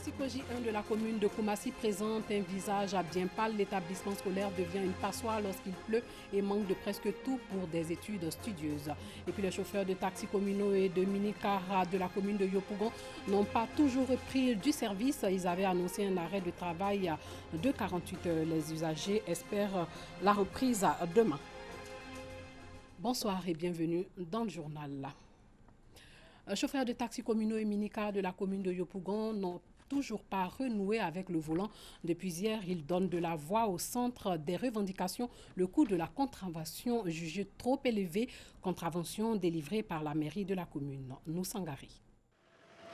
Taxico J1 de la commune de Koumassi présente un visage bien pâle. L'établissement scolaire devient une passoire lorsqu'il pleut et manque de presque tout pour des études studieuses. Et puis les chauffeurs de taxis communaux et de minicar de la commune de Yopougon n'ont pas toujours repris du service. Ils avaient annoncé un arrêt de travail de 48 heures. Les usagers espèrent la reprise demain. Bonsoir et bienvenue dans le journal. Chauffeurs de taxis communaux et minicar de la commune de Yopougon n'ont toujours pas renoué avec le volant. Depuis hier, ils donnent de la voix au centre des revendications. Le coût de la contravention jugé trop élevé, contravention délivrée par la mairie de la commune. Noussangari.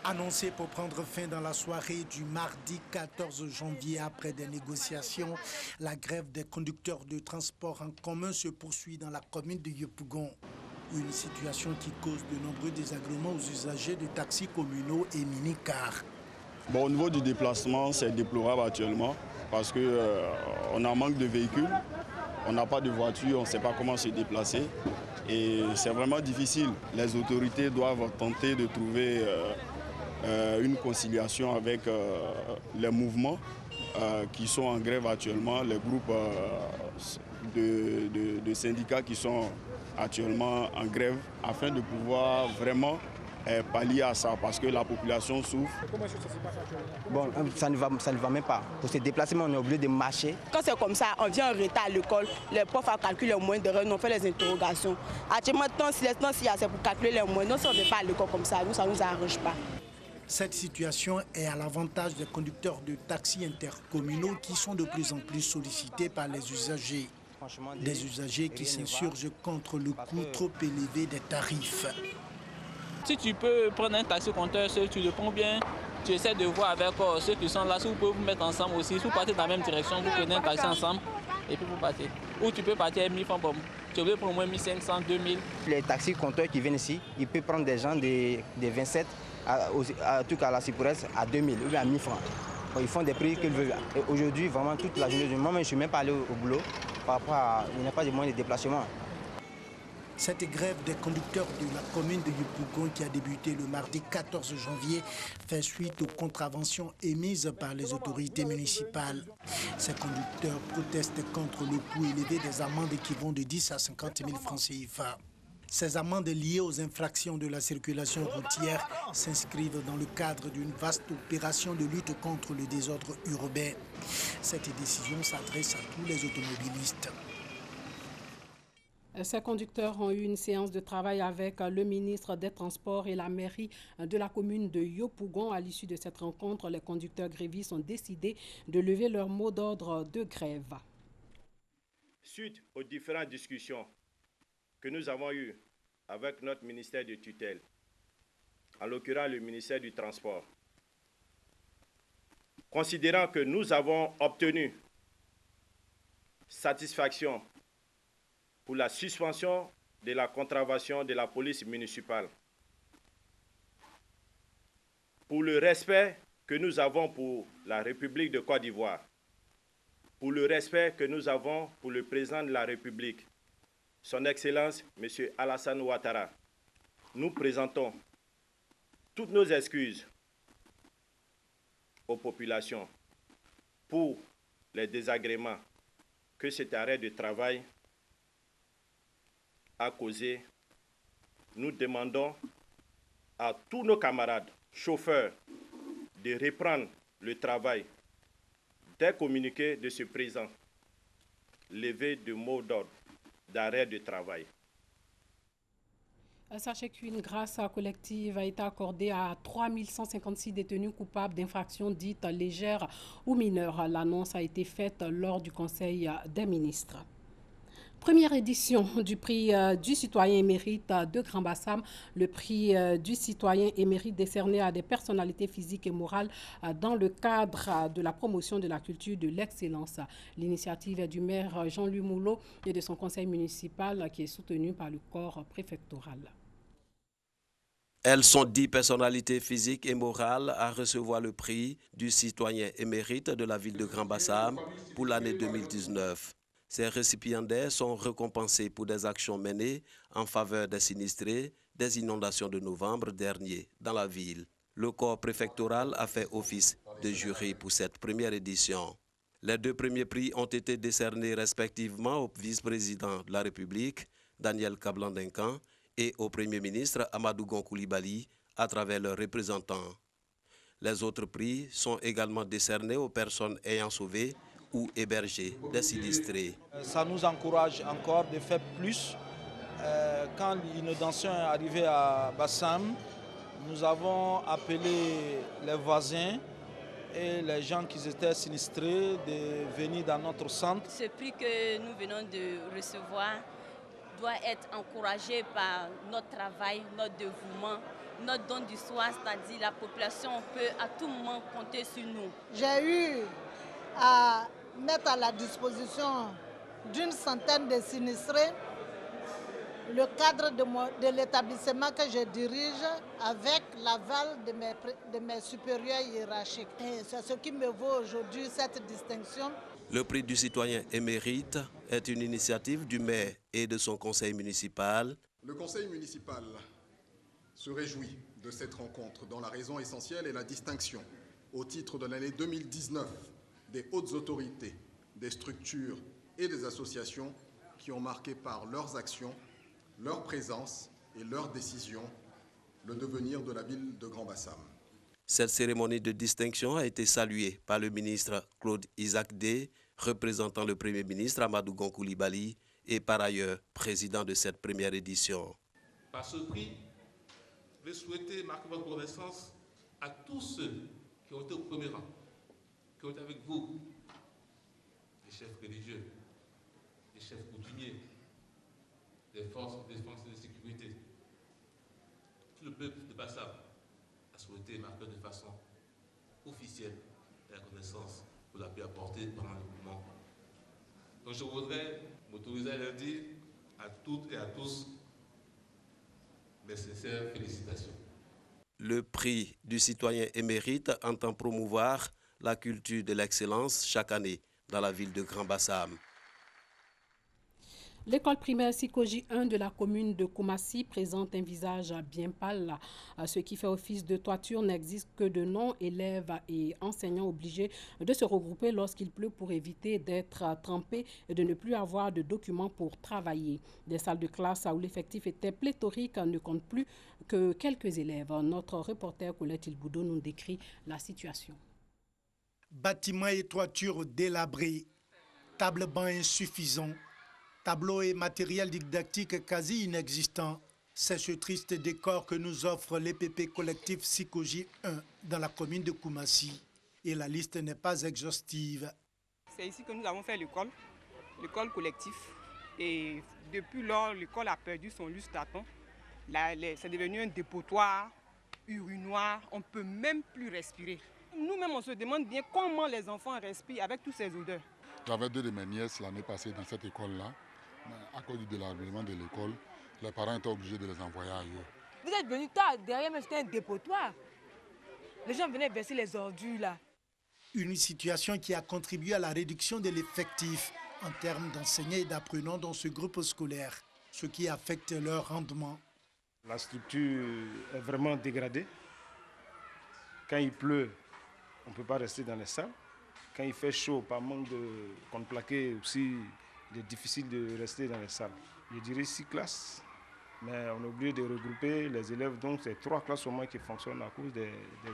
Annoncé pour prendre fin dans la soirée du mardi 14 janvier après des négociations, la grève des conducteurs de transport en commun se poursuit dans la commune de Yopougon. Une situation qui cause de nombreux désagréments aux usagers de taxis communaux et minicars. Bon, au niveau du déplacement, c'est déplorable actuellement parce qu'on a un manque de véhicules, on n'a pas de voiture, on ne sait pas comment se déplacer et c'est vraiment difficile. Les autorités doivent tenter de trouver une conciliation avec les mouvements qui sont en grève actuellement, les groupes de syndicats qui sont actuellement en grève afin de pouvoir vraiment pallier à ça parce que la population souffre. Comment est-ce que ça se passe actuellement? Bon, ça ne va même pas. Pour se déplacer, on est obligé de marcher. Quand c'est comme ça, on vient en retard à l'école, les profs calculent les moyens d'erreur, on fait les interrogations. Actuellement, si c'est pour calculer les moyens, non, si on ne va pas à l'école comme ça, ça ne nous arrange pas. Cette situation est à l'avantage des conducteurs de taxis intercommunaux qui sont de plus en plus sollicités par les usagers. Des usagers qui s'insurgent contre le coût trop élevé des tarifs. Si tu peux prendre un taxi compteur seul, tu le prends bien, tu essaies de voir avec ceux qui sont là, si vous pouvez vous mettre ensemble aussi, si vous partez dans la même direction, vous prenez un taxi ensemble et puis vous partez. Ou tu peux partir à 1000 francs, tu veux prendre au moins 1500, 2000. Les taxis compteurs qui viennent ici, ils peuvent prendre des gens des 27 à la Cipouresse à 2000 ou à 1000 francs. Ils font des prix qu'ils veulent. Aujourd'hui, vraiment, toute la journée, moi, je ne suis même pas allé au boulot par rapport à il n'y a pas de moyens de déplacement. Cette grève des conducteurs de la commune de Yopougon qui a débuté le mardi 14 janvier fait suite aux contraventions émises par les autorités municipales. Ces conducteurs protestent contre le coût élevé des amendes qui vont de 10 à 50 000 francs CFA. Ces amendes liées aux infractions de la circulation routière s'inscrivent dans le cadre d'une vaste opération de lutte contre le désordre urbain. Cette décision s'adresse à tous les automobilistes. Ces conducteurs ont eu une séance de travail avec le ministre des Transports et la mairie de la commune de Yopougon. À l'issue de cette rencontre, les conducteurs grévistes ont décidé de lever leur mot d'ordre de grève. Suite aux différentes discussions que nous avons eues avec notre ministère de tutelle, en l'occurrence le ministère du Transport, considérant que nous avons obtenu satisfaction pour la suspension de la contravention de la police municipale, pour le respect que nous avons pour la République de Côte d'Ivoire, pour le respect que nous avons pour le président de la République, Son Excellence, M. Alassane Ouattara, nous présentons toutes nos excuses aux populations pour les désagréments que cet arrêt de travail a causé. Nous demandons à tous nos camarades chauffeurs de reprendre le travail dès communiqué de ce présent, levé de mot d'ordre d'arrêt de travail. Sachez qu'une grâce collective a été accordée à 3156 détenus coupables d'infractions dites légères ou mineures. L'annonce a été faite lors du Conseil des ministres. Première édition du prix du citoyen émérite de Grand Bassam. Le prix du citoyen émérite décerné à des personnalités physiques et morales dans le cadre de la promotion de la culture de l'excellence. L'initiative est du maire Jean-Louis Moulot et de son conseil municipal qui est soutenu par le corps préfectoral. Elles sont 10 personnalités physiques et morales à recevoir le prix du citoyen émérite de la ville de Grand Bassam pour l'année 2019. Ces récipiendaires sont récompensés pour des actions menées en faveur des sinistrés des inondations de novembre dernier dans la ville. Le corps préfectoral a fait office de jury pour cette première édition. Les deux premiers prix ont été décernés respectivement au vice-président de la République, Daniel Kablan-Duncan, et au Premier ministre Amadou Gon Coulibaly à travers leurs représentants. Les autres prix sont également décernés aux personnes ayant sauvé ou hébergé des sinistrés. Ça nous encourage encore de faire plus. Quand l'inondation est arrivée à Bassam, nous avons appelé les voisins et les gens qui étaient sinistrés de venir dans notre centre. Ce prix que nous venons de recevoir doit être encouragé par notre travail, notre dévouement, notre don du soi, c'est-à-dire la population peut à tout moment compter sur nous. J'ai eu à mettre à la disposition d'une centaine de sinistrés le cadre de l'établissement que je dirige avec l'aval de mes supérieurs hiérarchiques. C'est ce qui me vaut aujourd'hui cette distinction. Le prix du citoyen émérite est une initiative du maire et de son conseil municipal. Le conseil municipal se réjouit de cette rencontre dont la raison essentielle est la distinction au titre de l'année 2019 des hautes autorités, des structures et des associations qui ont marqué par leurs actions, leur présence et leurs décisions le devenir de la ville de Grand Bassam. Cette cérémonie de distinction a été saluée par le ministre Claude Isaac Dey, représentant le Premier ministre Amadou Gon Coulibaly et par ailleurs président de cette première édition. Par ce prix, je souhaite marquer votre reconnaissance à tous ceux qui ont été au premier rang, qui ont été avec vous, les chefs religieux, les chefs coutumiers, les forces de défense et de sécurité. Tout le peuple de Bassam a souhaité marquer de façon officielle la reconnaissance que vous avez apportée pendant le mouvement. Donc je voudrais m'autoriser à leur dire à toutes et à tous mes sincères félicitations. Le prix du citoyen émérite entend promouvoir la culture de l'excellence chaque année dans la ville de Grand Bassam. L'école primaire Sikoji 1 de la commune de Koumassi présente un visage bien pâle. Ce qui fait office de toiture n'existe que de nom, élèves et enseignants obligés de se regrouper lorsqu'il pleut pour éviter d'être trempés et de ne plus avoir de documents pour travailler. Des salles de classe où l'effectif était pléthorique ne comptent plus que quelques élèves. Notre reporter Colette Ilboudo nous décrit la situation. Bâtiments et toitures délabrés, table-banc insuffisant, tableaux et matériel didactique quasi inexistants. C'est ce triste décor que nous offre l'EPP collectif Sikoji 1 dans la commune de Koumassi. Et la liste n'est pas exhaustive. C'est ici que nous avons fait l'école collective. Et depuis lors, l'école a perdu son lustraton. C'est devenu un dépotoir, urinoir. On ne peut même plus respirer. Nous-mêmes, on se demande bien comment les enfants respirent avec toutes ces odeurs. J'avais deux de mes nièces l'année passée dans cette école-là. À cause du délabrement de l'école, les parents étaient obligés de les envoyer ailleurs. Vous êtes venus tard, derrière même c'était un dépotoir. Les gens venaient verser les ordures là. Une situation qui a contribué à la réduction de l'effectif en termes d'enseignants et d'apprenants dans ce groupe scolaire, ce qui affecte leur rendement. La structure est vraiment dégradée. Quand il pleut, on ne peut pas rester dans les salles. Quand il fait chaud, par manque de contreplaqué aussi, il est difficile de rester dans les salles. Je dirais 6 classes, mais on est obligé de regrouper les élèves. Donc c'est 3 classes au moins qui fonctionnent à cause des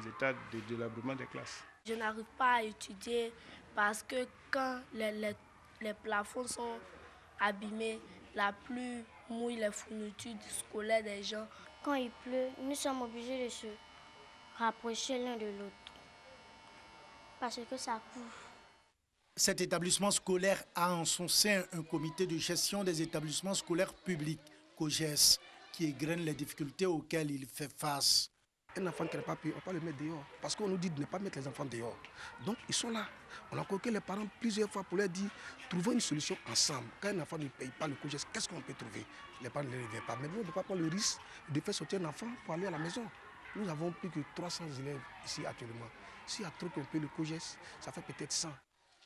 états de délabrement des classes. Je n'arrive pas à étudier parce que quand les plafonds sont abîmés, la pluie mouille les fournitures scolaires des gens. Quand il pleut, nous sommes obligés de se rapprocher l'un de l'autre parce que ça couvre. Cet établissement scolaire a en son sein un comité de gestion des établissements scolaires publics, COGES, qui égrène les difficultés auxquelles il fait face. Un enfant qui n'a pas payé, on ne peut pas le mettre dehors, parce qu'on nous dit de ne pas mettre les enfants dehors. Donc ils sont là. On a convoqué les parents plusieurs fois pour leur dire, trouvons une solution ensemble. Quand un enfant ne paye pas le COGES, qu'est-ce qu'on peut trouver? Les parents ne reviennent pas. Mais nous, on ne peut pas prendre le risque de faire sortir un enfant pour aller à la maison. Nous avons plus que 300 élèves ici actuellement. S'il y a trop un peu le COGES, ça fait peut-être 100.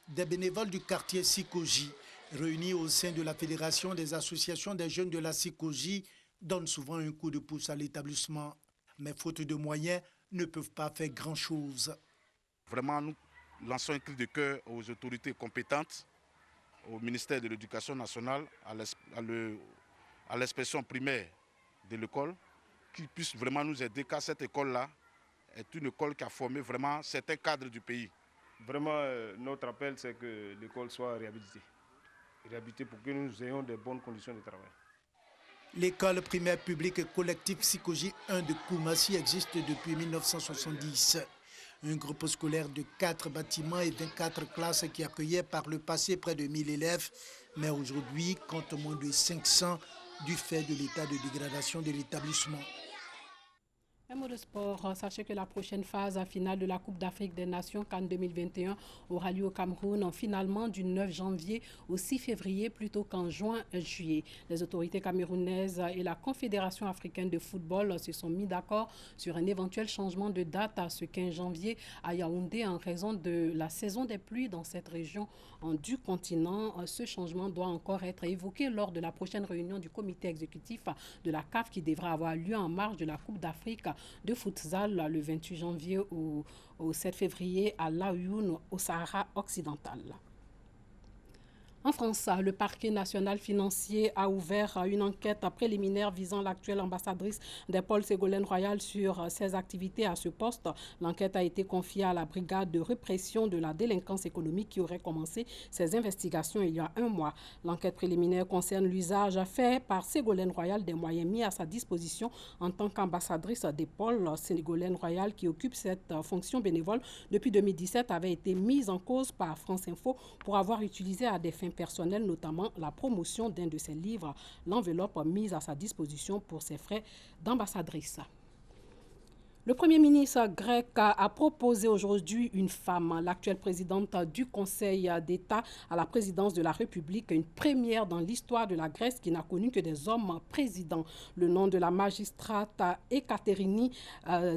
Des bénévoles du quartier Sikoji, réunis au sein de la Fédération des associations des jeunes de la Sikoji, donnent souvent un coup de pouce à l'établissement. Mais faute de moyens, ne peuvent pas faire grand-chose. Vraiment, nous lançons un cri de cœur aux autorités compétentes, au ministère de l'Éducation nationale, à l'inspection primaire de l'école, qu'ils puissent vraiment nous aider, car cette école-là est une école qui a formé vraiment certains cadres du pays. Vraiment, notre appel, c'est que l'école soit réhabilitée. Réhabilitée pour que nous ayons de bonnes conditions de travail. L'école primaire publique collective Sikoji 1 de Koumassi existe depuis 1970. Un groupe scolaire de 4 bâtiments et 24 classes qui accueillait par le passé près de 1000 élèves, mais aujourd'hui compte moins de 500 du fait de l'état de dégradation de l'établissement. Un mot de sport, sachez que la prochaine phase finale de la Coupe d'Afrique des Nations CAN 2021 aura lieu au Cameroun finalement du 9 janvier au 6 février plutôt qu'en juin-juillet. Les autorités camerounaises et la Confédération africaine de football se sont mis d'accord sur un éventuel changement de date à ce 15 janvier à Yaoundé en raison de la saison des pluies dans cette région du continent. Ce changement doit encore être évoqué lors de la prochaine réunion du comité exécutif de la CAF qui devra avoir lieu en marge de la Coupe d'Afrique de futsal le 28 janvier au 7 février à Laoyoun au Sahara occidental. En France, le parquet national financier a ouvert une enquête préliminaire visant l'actuelle ambassadrice des Paul Ségolène Royal sur ses activités à ce poste. L'enquête a été confiée à la brigade de répression de la délinquance économique qui aurait commencé ses investigations il y a un mois. L'enquête préliminaire concerne l'usage fait par Ségolène Royal des moyens mis à sa disposition en tant qu'ambassadrice des Paul. Ségolène Royal, qui occupe cette fonction bénévole depuis 2017, avait été mise en cause par France Info pour avoir utilisé à des fins personnelles, notamment la promotion d'un de ses livres, l'enveloppe mise à sa disposition pour ses frais d'ambassadrice. Le Premier ministre grec a proposé aujourd'hui une femme, l'actuelle présidente du Conseil d'État à la présidence de la République, une première dans l'histoire de la Grèce qui n'a connu que des hommes présidents. Le nom de la magistrate Ekaterini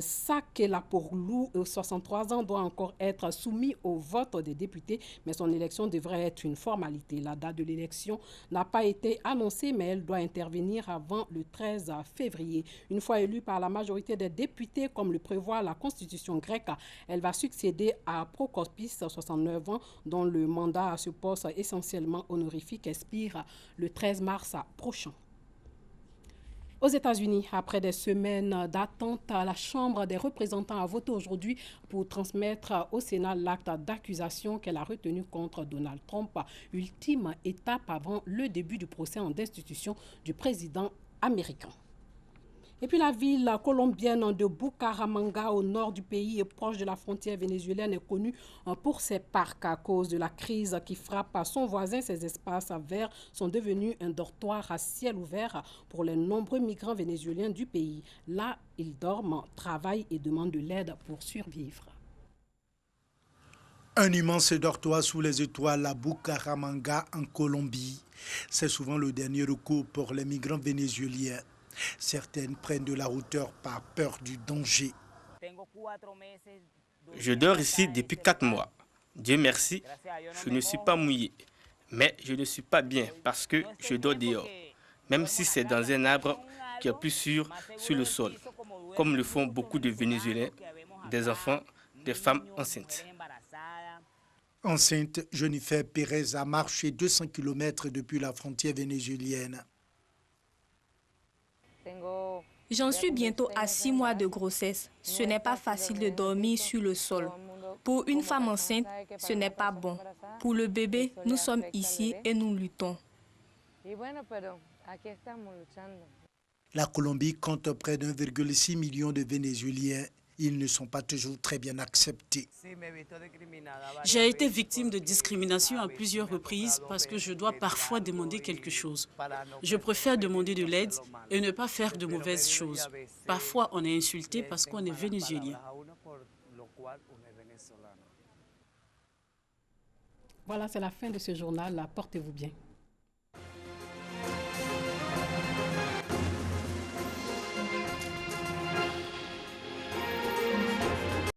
Sakelapourlou, 63 ans, doit encore être soumis au vote des députés, mais son élection devrait être une formalité. La date de l'élection n'a pas été annoncée, mais elle doit intervenir avant le 13 février. Une fois élue par la majorité des députés, comme le prévoit la constitution grecque, elle va succéder à Prokopis, 69 ans, dont le mandat à ce poste essentiellement honorifique expire le 13 mars prochain. Aux États-Unis, après des semaines d'attente, la Chambre des représentants a voté aujourd'hui pour transmettre au Sénat l'acte d'accusation qu'elle a retenu contre Donald Trump, ultime étape avant le début du procès en destitution du président américain. Et puis la ville colombienne de Bucaramanga, au nord du pays et proche de la frontière vénézuélienne, est connue pour ses parcs. À cause de la crise qui frappe son voisin, ces espaces verts sont devenus un dortoir à ciel ouvert pour les nombreux migrants vénézuéliens du pays. Là, ils dorment, travaillent et demandent de l'aide pour survivre. Un immense dortoir sous les étoiles à Bucaramanga, en Colombie. C'est souvent le dernier recours pour les migrants vénézuéliens. Certaines prennent de la hauteur par peur du danger. Je dors ici depuis 4 mois. Dieu merci, je ne suis pas mouillé. Mais je ne suis pas bien parce que je dors dehors. Même si c'est dans un arbre qui est plus sûr sur le sol, comme le font beaucoup de Vénézuéliens, des enfants, des femmes enceintes. Enceinte, Jennifer Pérez a marché 200 km depuis la frontière vénézuélienne. J'en suis bientôt à 6 mois de grossesse. Ce n'est pas facile de dormir sur le sol. Pour une femme enceinte, ce n'est pas bon. Pour le bébé, nous sommes ici et nous luttons. La Colombie compte près d'1,6 million de Vénézuéliens. Ils ne sont pas toujours très bien acceptés. J'ai été victime de discrimination à plusieurs reprises parce que je dois parfois demander quelque chose. Je préfère demander de l'aide et ne pas faire de mauvaises choses. Parfois, on est insulté parce qu'on est vénézuélien. Voilà, c'est la fin de ce journal. Portez-vous bien.